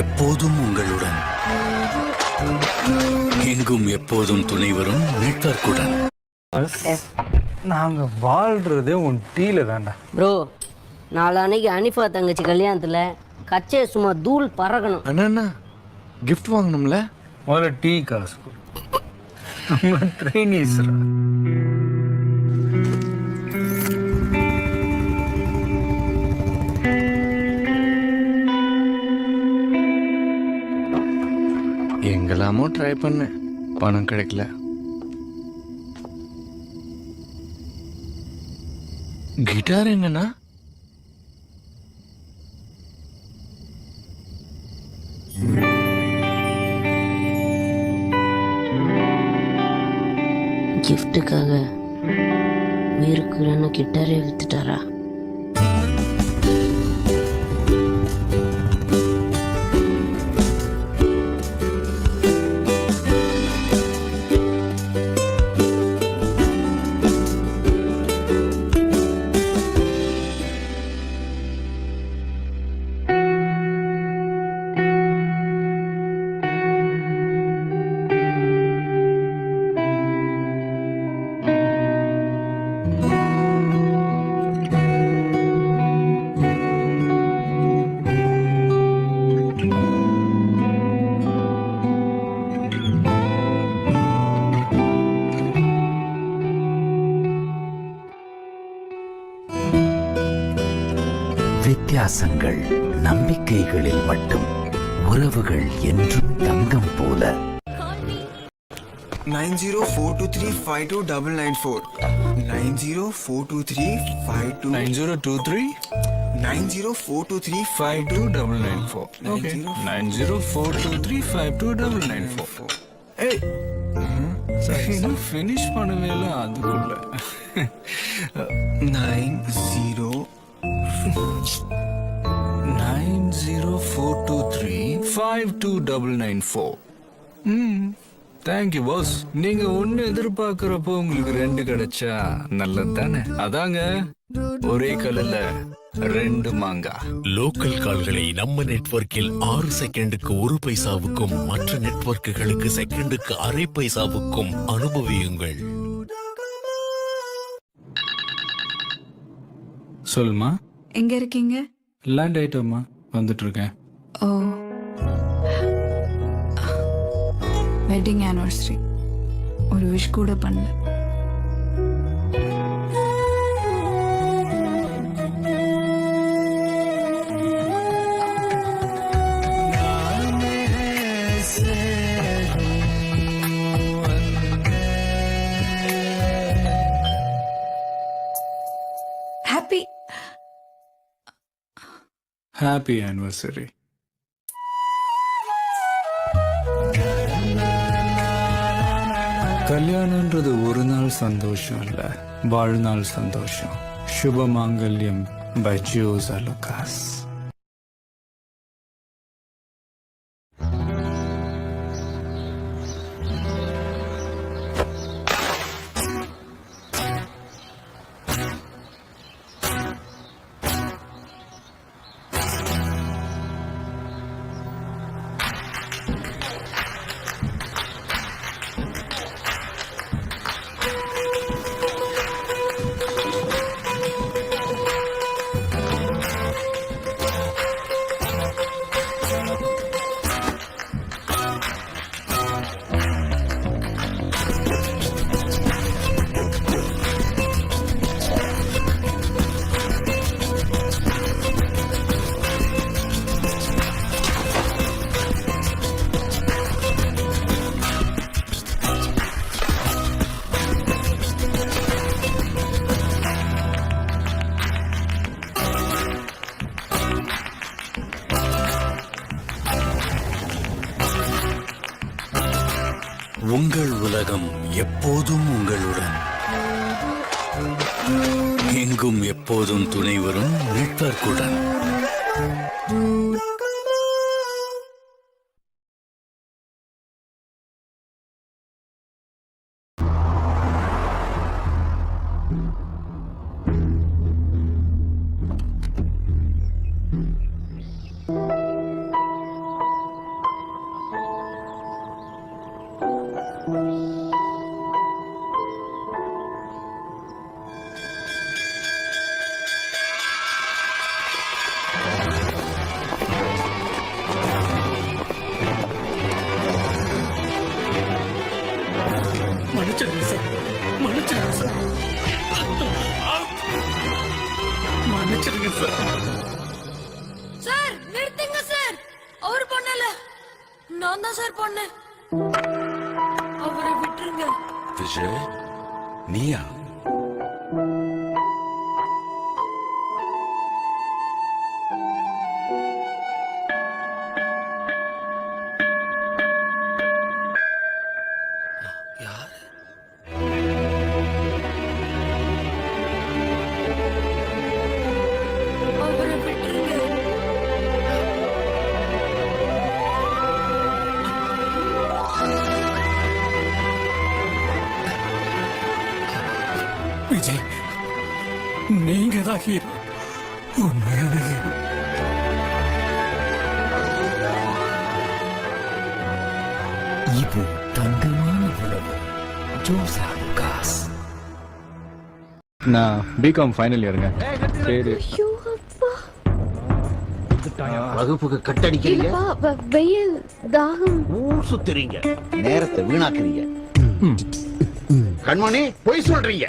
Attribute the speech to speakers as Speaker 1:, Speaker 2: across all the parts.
Speaker 1: எப்போதும் உங்களுடன், எங்கும் எப்போதும் துணை வரும் நெட்வொர்க்குடன்.
Speaker 2: நாங்க வாழ்றதே உன் டீல தான்டா.
Speaker 3: ப்ரோ, நாளான்னைக்கு அனிஃபா தங்கச்சி கல்யாணத்துல கச்சே சும்மா தூள் பறக்கணும்.
Speaker 4: அண்ணா கிஃப்ட் வாங்கணும்ல.
Speaker 2: முதல்ல டீ காசு நம்ம ட்ரைனீஸ்.
Speaker 4: எங்கெல்லாமோ ட்ரை பண்ணேன், பணம் கிடைக்கல. கிட்டார் எங்கண்ணா?
Speaker 3: கிஃப்ட்டுக்காக உயிருக்கு கிட்டாரே வித்துட்டாரா?
Speaker 1: வித்தியாசங்கள் நம்பிக்கைகளில் மட்டும், உறவுகள் என்றும் தங்கம் போல.
Speaker 5: 9042352994 90423529
Speaker 6: 9023
Speaker 5: 9042352994
Speaker 6: okay 9042352994 hey இன்னும் finish பண்ணவே இல்ல அதுக்குள்ள 9042352994 தேங்க்யூ பாஸ். நீங்க ஒண்ணு எதிர்பார்க்கிறப்போ உங்களுக்கு ரெண்டு கிடைச்சா நல்லது தானே? அதாங்க ஒரே கல்லுல ரெண்டு மாங்கா.
Speaker 1: லோக்கல் கால்களை நம்ம நெட்வொர்க்கில் 6 செகண்டுக்கு 1 பைசாவுக்கும், மற்ற நெட்வொர்க்குகளுக்கு செகண்டுக்கு அரை பைசாவுக்கும் அனுபவியுங்கள்.
Speaker 6: சொல்லுமா,
Speaker 7: எங்க இருக்கீங்க?
Speaker 6: லேண்ட் ஆயிட்டோமா, வந்துட்டு இருக்கேன்.
Speaker 7: ஓ, வெட்டிங் ஆனிவர்சரி ஒரு விஷ் கூட பண்ணல.
Speaker 6: Happy anniversary. கல்யாணம்ன்றது ஒரு நாள் சந்தோஷம் இல்ல, வாழ்நாள் சந்தோஷம். சுபமாங்கல்யம் பை ஜோஸ் அலுகாஸ்.
Speaker 1: உங்கள் உலகம் எப்போதும் உங்களுடன், எங்கும் எப்போதும் துணை வரும் நெட்வொர்க்குடன். மன்னிச்சிருங்க சார் மன்னிச்சிருங்க சார் மன்னிச்சிருங்க சார்.
Speaker 8: சார் நிறுத்துங்க சார். அவர் பண்ணல, நான் தான் சார் பண்ணேன். அவரை விட்டுருங்க.
Speaker 1: விஜய் நீயா?
Speaker 8: அவரை விட்டுருங்க.
Speaker 1: விஜய் நீங்க தான் ஹீரோ, உண்மையான ஹீரோ. இது தங்கமான உறவு. ஜோசா லுகாஸ்.
Speaker 4: நான் பிகாம் ஃபைனல் இயருங்க. சரி
Speaker 9: வகுப்புக்கு கட்டடிக்கிறீங்க,
Speaker 8: வெயில் தாகம்.
Speaker 9: ஊர் சுத்துறீங்க, நேரத்தை வீணாக்குறீங்க. கண்மணி பொய் சொல்றீங்க.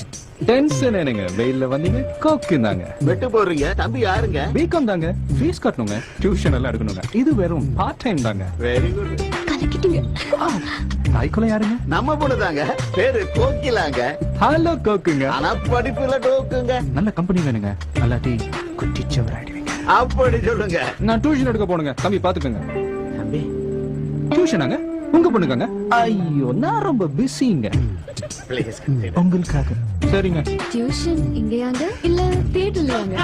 Speaker 4: டென்ஷன் என்னங்க, வெயில்ல வந்தீங்க கோக்குந்தாங்க.
Speaker 9: வெட்டு போடுறீங்க. தம்பி யாருங்க?
Speaker 4: பிகாம் தாங்க, ஃபீஸ் கட்டணுங்க, டியூஷன் எல்லாம் எடுக்கணுங்க. இது வெறும் பார்ட் டைம் தாங்க.
Speaker 9: Very good.
Speaker 8: கலக்கிட்டீங்க.
Speaker 4: தாய்க்குள்ள யாருங்க?
Speaker 9: நம்ம பொண்ணு தாங்க, பேரு கோக்கிலாங்க.
Speaker 4: ஹலோ கோக்குங்க.
Speaker 9: ஆனா படிப்புல டோக்குங்க.
Speaker 4: நல்ல கம்பெனி வேணுங்க, அல்லாட்டி குட்டிச்சவர் ஆயிடுவீங்க.
Speaker 9: அப்படி சொல்லுங்க.
Speaker 4: நான் டியூஷன் எடுக்க போனுங்க, தம்பி பாத்துக்கோங்க.
Speaker 9: தம்பி
Speaker 4: டியூஷனாங்க உங்க பொண்ணுக்காங்க? ஐயோ நான் ரொம்ப பிஸிங்க.
Speaker 9: please.
Speaker 4: உங்களுக்காக. சரிங்க.
Speaker 8: டியூஷன் இங்கயாங்க இல்ல தியேட்டர்லயாங்க?